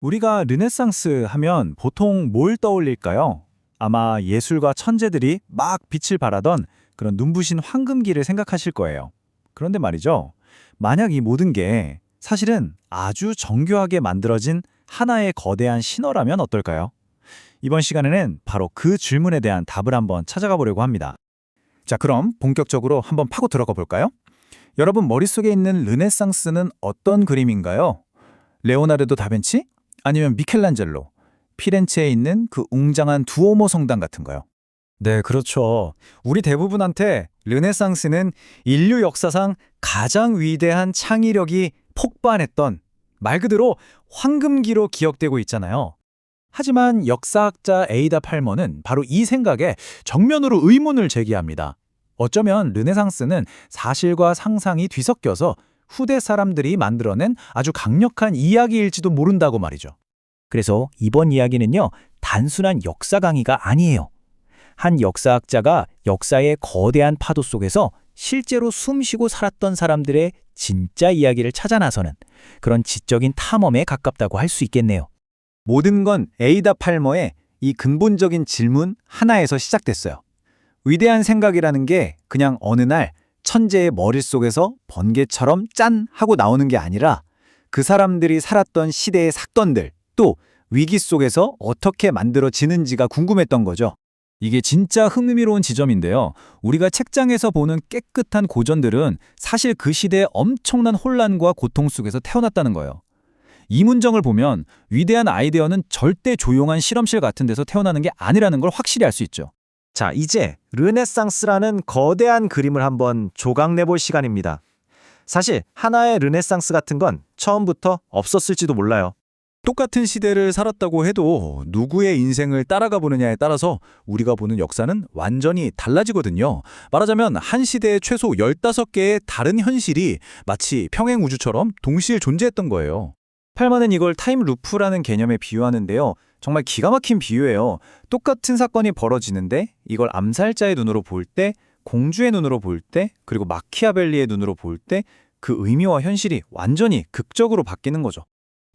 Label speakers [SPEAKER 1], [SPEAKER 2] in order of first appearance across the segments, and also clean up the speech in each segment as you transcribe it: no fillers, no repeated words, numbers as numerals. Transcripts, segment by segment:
[SPEAKER 1] 우리가 르네상스 하면 보통 뭘 떠올릴까요? 아마 예술가 천재들이 막 빛을 발하던 그런 눈부신 황금기를 생각하실 거예요. 그런데 말이죠. 만약 이 모든 게 사실은 아주 정교하게 만들어진 하나의 거대한 신화라면 어떨까요? 이번 시간에는 바로 그 질문에 대한 답을 한번 찾아가 보려고 합니다. 자, 그럼 본격적으로 한번 파고 들어가 볼까요? 여러분 머릿속에 있는 르네상스는 어떤 그림인가요? 레오나르도 다빈치? 아니면 미켈란젤로, 피렌체에 있는 그 웅장한 두오모 성당 같은 거요. 네, 그렇죠. 우리 대부분한테 르네상스는 인류 역사상 가장 위대한 창의력이 폭발했던 말 그대로 황금기로 기억되고 있잖아요. 하지만 역사학자 에이다 팔머는 바로 이 생각에 정면으로 의문을 제기합니다. 어쩌면 르네상스는 사실과 상상이 뒤섞여서 후대 사람들이 만들어낸 아주 강력한 이야기일지도 모른다고 말이죠. 그래서 이번 이야기는요, 단순한 역사 강의가 아니에요. 한 역사학자가 역사의 거대한 파도 속에서 실제로 숨쉬고 살았던 사람들의 진짜 이야기를 찾아 나서는 그런 지적인 탐험에 가깝다고 할 수 있겠네요. 모든 건 에이다 팔머의 이 근본적인 질문 하나에서 시작됐어요. 위대한 생각이라는 게 그냥 어느 날 천재의 머릿속에서 번개처럼 짠 하고 나오는 게 아니라 그 사람들이 살았던 시대의 사건들, 또 위기 속에서 어떻게 만들어지는지가 궁금했던 거죠. 이게 진짜 흥미로운 지점인데요. 우리가 책장에서 보는 깨끗한 고전들은 사실 그 시대의 엄청난 혼란과 고통 속에서 태어났다는 거예요. 이 문장을 보면 위대한 아이디어는 절대 조용한 실험실 같은 데서 태어나는 게 아니라는 걸 확실히 알 수 있죠.
[SPEAKER 2] 자, 이제 르네상스라는 거대한 그림을 한번 조각내볼 시간입니다. 사실 하나의 르네상스 같은 건 처음부터 없었을지도 몰라요.
[SPEAKER 1] 똑같은 시대를 살았다고 해도 누구의 인생을 따라가 보느냐에 따라서 우리가 보는 역사는 완전히 달라지거든요. 말하자면 한 시대에 최소 15개의 다른 현실이 마치 평행 우주처럼 동시에 존재했던 거예요. 팔만은 이걸 타임 루프라는 개념에 비유하는데요. 정말 기가 막힌 비유예요. 똑같은 사건이 벌어지는데 이걸 암살자의 눈으로 볼 때, 공주의 눈으로 볼 때, 그리고 마키아벨리의 눈으로 볼 때 그 의미와 현실이 완전히 극적으로 바뀌는 거죠.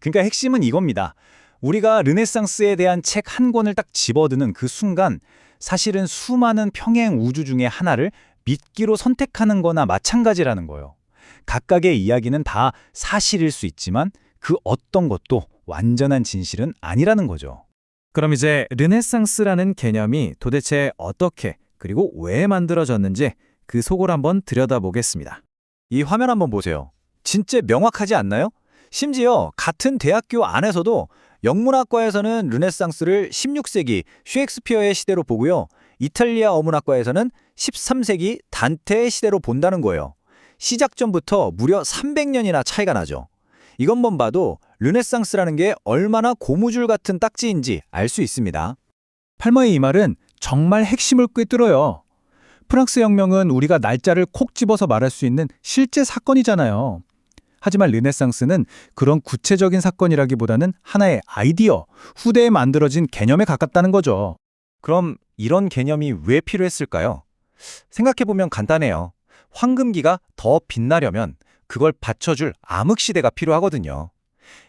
[SPEAKER 1] 그러니까 핵심은 이겁니다. 우리가 르네상스에 대한 책 한 권을 딱 집어드는 그 순간 사실은 수많은 평행 우주 중에 하나를 믿기로 선택하는 거나 마찬가지라는 거예요. 각각의 이야기는 다 사실일 수 있지만 그 어떤 것도 완전한 진실은 아니라는 거죠. 그럼 이제 르네상스라는 개념이 도대체 어떻게 그리고 왜 만들어졌는지 그 속을 한번 들여다보겠습니다. 이 화면 한번 보세요. 진짜 명확하지 않나요? 심지어 같은 대학교 안에서도 영문학과에서는 르네상스를 16세기 셰익스피어의 시대로 보고요. 이탈리아 어문학과에서는 13세기 단테의 시대로 본다는 거예요. 시작점부터 무려 300년이나 차이가 나죠. 이것만 봐도 르네상스라는 게 얼마나 고무줄 같은 딱지인지 알 수 있습니다. 팔머의 이 말은 정말 핵심을 꿰뚫어요. 프랑스 혁명은 우리가 날짜를 콕 집어서 말할 수 있는 실제 사건이잖아요. 하지만 르네상스는 그런 구체적인 사건이라기보다는 하나의 아이디어, 후대에 만들어진 개념에 가깝다는 거죠. 그럼 이런 개념이 왜 필요했을까요? 생각해보면 간단해요. 황금기가 더 빛나려면 그걸 받쳐줄 암흑시대가 필요하거든요.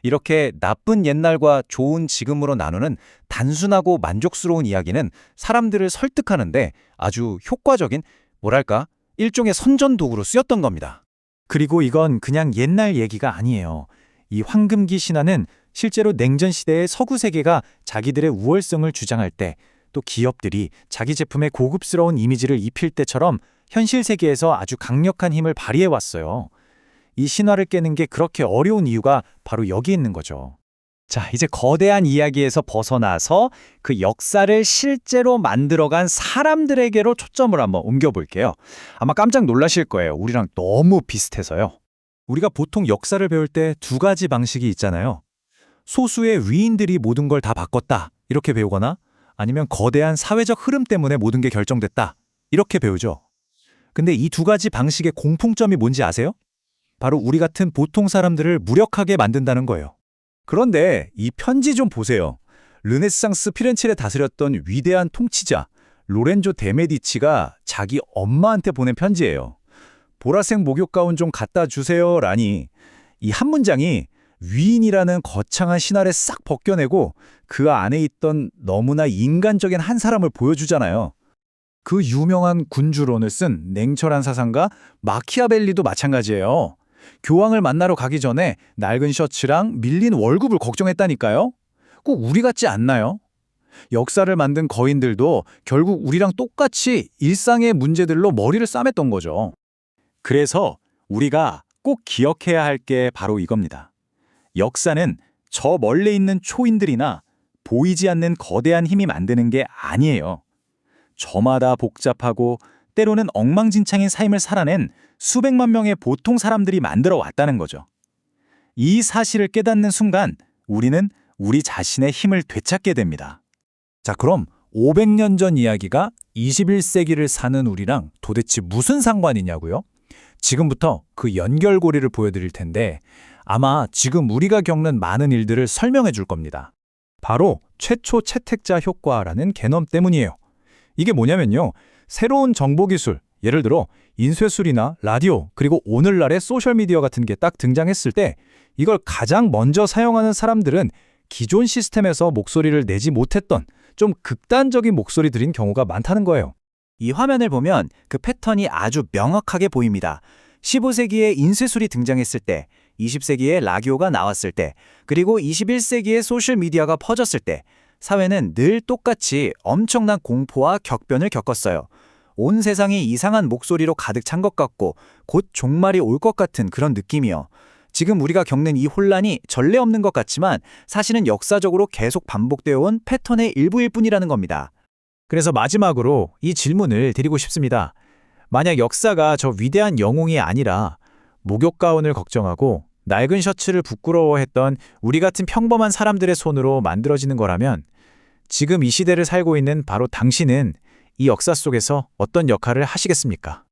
[SPEAKER 1] 이렇게 나쁜 옛날과 좋은 지금으로 나누는 단순하고 만족스러운 이야기는 사람들을 설득하는데 아주 효과적인, 뭐랄까, 일종의 선전도구로 쓰였던 겁니다. 그리고 이건 그냥 옛날 얘기가 아니에요. 이 황금기 신화는 실제로 냉전 시대의 서구 세계가 자기들의 우월성을 주장할 때, 또 기업들이 자기 제품에 고급스러운 이미지를 입힐 때처럼 현실 세계에서 아주 강력한 힘을 발휘해 왔어요. 이 신화를 깨는 게 그렇게 어려운 이유가 바로 여기 있는 거죠. 자, 이제 거대한 이야기에서 벗어나서 그 역사를 실제로 만들어간 사람들에게로 초점을 한번 옮겨볼게요. 아마 깜짝 놀라실 거예요. 우리랑 너무 비슷해서요. 우리가 보통 역사를 배울 때 두 가지 방식이 있잖아요. 소수의 위인들이 모든 걸 다 바꿨다, 이렇게 배우거나 아니면 거대한 사회적 흐름 때문에 모든 게 결정됐다, 이렇게 배우죠. 근데 이 두 가지 방식의 공통점이 뭔지 아세요? 바로 우리 같은 보통 사람들을 무력하게 만든다는 거예요. 그런데 이 편지 좀 보세요. 르네상스 피렌체를 다스렸던 위대한 통치자 로렌조 데 메디치가 자기 엄마한테 보낸 편지예요. 보라색 목욕 가운 좀 갖다 주세요라니, 이 한 문장이 위인이라는 거창한 신화를 싹 벗겨내고 그 안에 있던 너무나 인간적인 한 사람을 보여주잖아요. 그 유명한 군주론을 쓴 냉철한 사상가 마키아벨리도 마찬가지예요. 교황을 만나러 가기 전에 낡은 셔츠랑 밀린 월급을 걱정했다니까요. 꼭 우리 같지 않나요? 역사를 만든 거인들도 결국 우리랑 똑같이 일상의 문제들로 머리를 싸맸던 거죠. 그래서 우리가 꼭 기억해야 할 게 바로 이겁니다. 역사는 저 멀리 있는 초인들이나 보이지 않는 거대한 힘이 만드는 게 아니에요. 저마다 복잡하고 때로는 엉망진창인 삶을 살아낸 수백만 명의 보통 사람들이 만들어 왔다는 거죠. 이 사실을 깨닫는 순간 우리는 우리 자신의 힘을 되찾게 됩니다. 자, 그럼 500년 전 이야기가 21세기를 사는 우리랑 도대체 무슨 상관이냐고요? 지금부터 그 연결고리를 보여드릴 텐데 아마 지금 우리가 겪는 많은 일들을 설명해 줄 겁니다. 바로 최초 채택자 효과라는 개념 때문이에요. 이게 뭐냐면요. 새로운 정보기술, 예를 들어 인쇄술이나 라디오, 그리고 오늘날의 소셜미디어 같은 게 딱 등장했을 때 이걸 가장 먼저 사용하는 사람들은 기존 시스템에서 목소리를 내지 못했던 좀 극단적인 목소리들인 경우가 많다는 거예요.
[SPEAKER 3] 이 화면을 보면 그 패턴이 아주 명확하게 보입니다. 15세기에 인쇄술이 등장했을 때, 20세기에 라디오가 나왔을 때, 그리고 21세기에 소셜미디어가 퍼졌을 때 사회는 늘 똑같이 엄청난 공포와 격변을 겪었어요. 온 세상이 이상한 목소리로 가득 찬 것 같고 곧 종말이 올 것 같은 그런 느낌이요. 지금 우리가 겪는 이 혼란이 전례 없는 것 같지만 사실은 역사적으로 계속 반복되어 온 패턴의 일부일 뿐이라는 겁니다.
[SPEAKER 2] 그래서 마지막으로 이 질문을 드리고 싶습니다. 만약 역사가 저 위대한 영웅이 아니라 목욕 가운을 걱정하고 낡은 셔츠를 부끄러워했던 우리 같은 평범한 사람들의 손으로 만들어지는 거라면 지금 이 시대를 살고 있는 바로 당신은 이 역사 속에서 어떤 역할을 하시겠습니까?